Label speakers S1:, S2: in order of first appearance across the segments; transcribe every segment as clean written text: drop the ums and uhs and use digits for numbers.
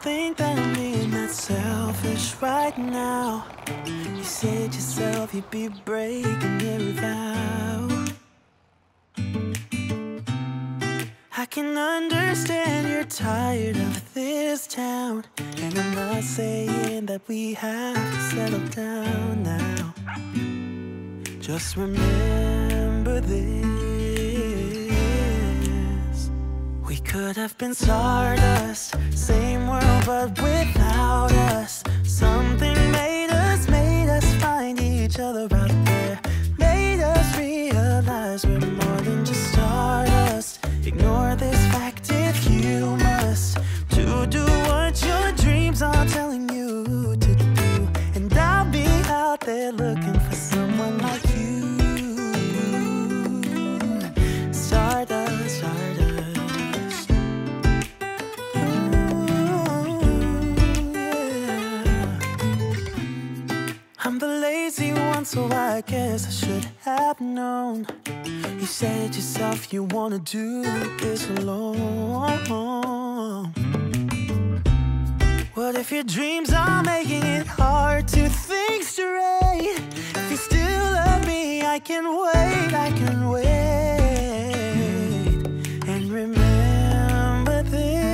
S1: think that I'm being that selfish right now. You said yourself you'd be breaking every vow. I can understand you're tired of this town, and I'm not saying that we have to settle down now. Just remember this: we could have been stardust, same world but without us. Something made us find each other out there. Made us realize we're more than just stardust. Ignore this fact if you must, to do what your dreams are telling you to do. And I'll be out there looking for someone like you. Stardust, stardust. I'm the lazy one, so I guess I should have known. You said yourself you wanna do this alone. What if your dreams are making it hard to think straight? If you still love me, I can wait, I can wait. And remember this: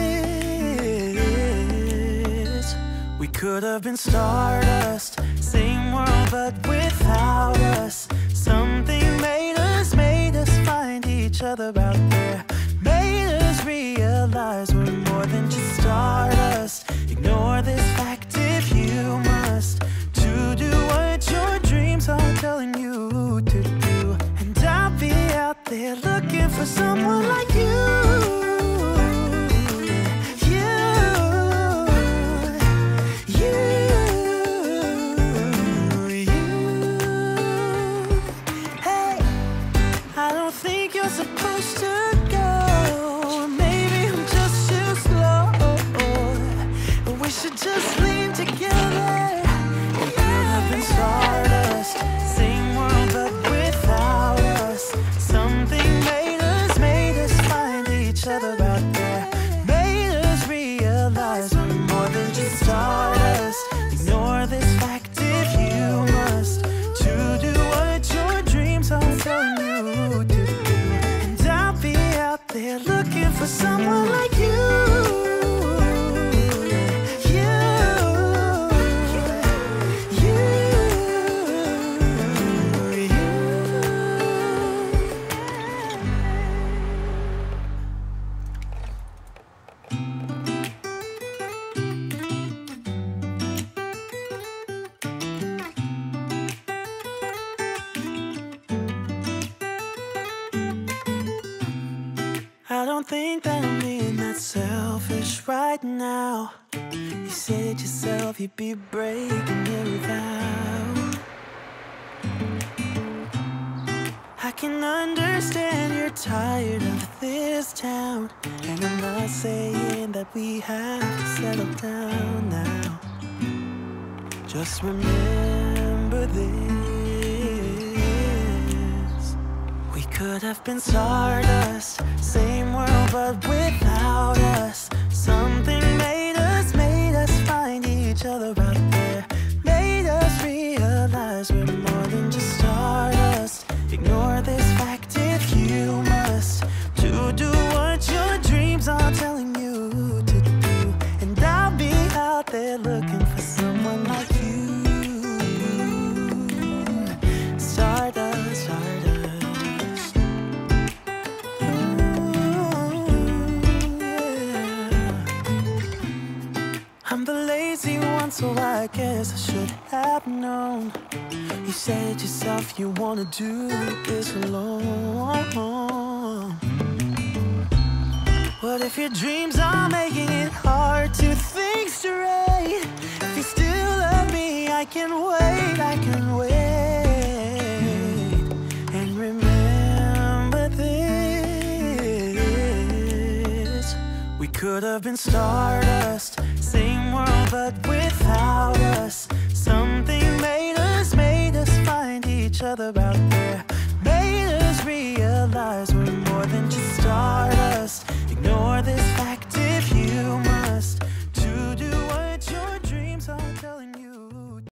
S1: we could have been stardust, same world but without us. Something made us find each other out there. Made us realize we're more than just stardust. Ignore this fact if you must, to do what your dreams are telling you to do. And I'll be out there looking for someone like you. Supposed to go, maybe I'm just too slow, but we should just lean together. We could have been stardust, same world but without us. Something made us find each other out there. Made us realize we're more than just stardust. Ignore this fact if you must, to do what your dreams are telling you to. They're looking for someone like you. I don't think that I'm being that selfish right now. You said yourself you'd be breaking every vow. I can understand you're tired of this town, and I'm not saying that we have to settle down now. Just remember this: we could have been stardust, same world but without us. Something made us find each other out there. Made us realize we're more than just stardust. Ignore this fact if you must, to do what your dreams are telling you to do. And I'll be out there looking for someone like you. Stardust, stardust. I'm the lazy one, so I guess I should have known. You said yourself you wanna do this alone. What if your dreams are making it hard to think straight? If you still love me, I can wait, I can wait. And remember this: we could have been stardust, same world but without us. Something made us find each other out there.